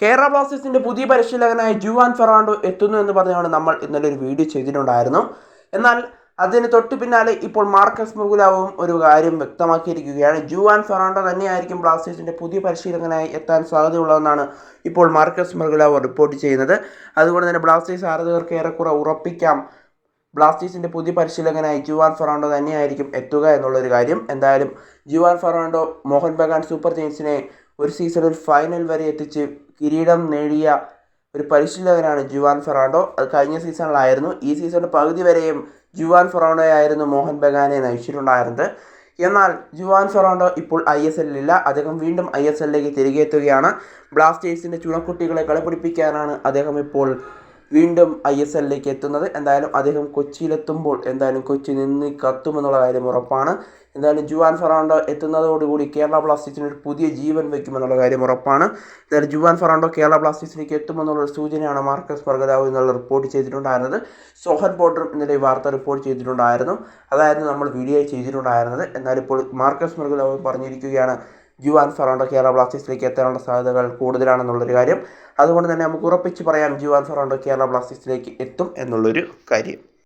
കേരള ബ്ലാസ്റ്റേഴ്സിന്റെ പുതിയ പരിശീലകനായ ജുവാൻ ഫെറാണ്ടോ എത്തുന്നു എന്ന് പറഞ്ഞാണ് നമ്മൾ ഇന്നലെ ഒരു വീഡിയോ ചെയ്തിട്ടുണ്ടായിരുന്നു. എന്നാൽ അതിന് തൊട്ടു പിന്നാലെ ഇപ്പോൾ മാർക്കസ് മർഗുലാവും ഒരു കാര്യം വ്യക്തമാക്കിയിരിക്കുകയാണ്. ജുവാൻ ഫെറാണ്ടോ തന്നെയായിരിക്കും ബ്ലാസ്റ്റേഴ്സിന്റെ പുതിയ പരിശീലകനായി എത്താൻ സാധ്യതയുള്ളതെന്നാണ് ഇപ്പോൾ മാർക്കസ് മർഗുലാവ് റിപ്പോർട്ട് ചെയ്യുന്നത്. അതുകൊണ്ട് തന്നെ ബ്ലാസ്റ്റേഴ്സ് ആരാധകർക്ക് ഏറെക്കുറെ ഉറപ്പിക്കാം, ബ്ലാസ്റ്റേഴ്സിന്റെ പുതിയ പരിശീലകനായി ജുവാൻ ഫെറാണ്ടോ തന്നെയായിരിക്കും എത്തുക എന്നുള്ളൊരു കാര്യം. എന്തായാലും Juan Ferrando Mohun Bagan super ജയൻസിനെ ഒരു സീസണിൽ ഫൈനൽ വരെ എത്തിച്ച് കിരീടം നേടിയ ഒരു പരിശീലകനാണ് ജുവാൻ ഫെറാണ്ടോ. അത് കഴിഞ്ഞ സീസണിലായിരുന്നു. ഈ സീസണിൻ്റെ പകുതി വരെയും ജുവാൻ ഫെറാണ്ടോയായിരുന്നു മോഹൻ ബഗാനെ നയിച്ചിട്ടുണ്ടായിരുന്നത്. എന്നാൽ ജുവാൻ ഫെറാണ്ടോ ഇപ്പോൾ ISLലില്ല. അദ്ദേഹം വീണ്ടും ISLലേക്ക് തിരികെ എത്തുകയാണ്. ബ്ലാസ്റ്റേഴ്സിൻ്റെ ചുണക്കുട്ടികളെ കളിപ്പിടിപ്പിക്കാനാണ് അദ്ദേഹം ഇപ്പോൾ വീണ്ടും ISLലേക്ക് എത്തുന്നത്. എന്തായാലും അദ്ദേഹം കൊച്ചിയിലെത്തുമ്പോൾ എന്തായാലും കൊച്ചി നിന്ന് കത്തുമെന്നുള്ള കാര്യം ഉറപ്പാണ്. എന്തായാലും ജുവാൻ ഫെറാണ്ടോ എത്തുന്നതോടുകൂടി കേരള ബ്ലാസ്റ്റേഴ്സിന് ഒരു പുതിയ ജീവൻ വയ്ക്കുമെന്നുള്ള കാര്യം ഉറപ്പാണ്. എന്തായാലും ജുവാൻ ഫെറാണ്ടോ കേരള ബ്ലാസ്റ്റേഴ്സിലേക്ക് എത്തുമെന്നുള്ള സൂചനയാണ് മാർക്കസ് മർഗുലാവ് എന്നുള്ള റിപ്പോർട്ട് ചെയ്തിട്ടുണ്ടായിരുന്നത്. സോഹൻ പോട്ടറും ഇന്നലെ വാർത്ത റിപ്പോർട്ട് ചെയ്തിട്ടുണ്ടായിരുന്നു. അതായിരുന്നു നമ്മൾ വീഡിയോ ചെയ്തിട്ടുണ്ടായിരുന്നത്. എന്നാൽ ഇപ്പോൾ മാർക്കസ് മർഗുലാവ് പറഞ്ഞിരിക്കുകയാണ് ജുവാൻ ഫെറാണ്ടോ കേരള ബ്ലാസ്റ്റേഴ്സിലേക്ക് എത്താനുള്ള സാധ്യതകൾ കൂടുതലാണെന്നുള്ളൊരു കാര്യം. അതുകൊണ്ട് തന്നെ നമുക്ക് ഉറപ്പിച്ച് പറയാം ജുവാൻ ഫെറാണ്ടോ കേരള ബ്ലാസ്റ്റേഴ്സിലേക്ക് എത്തും എന്നുള്ളൊരു കാര്യം.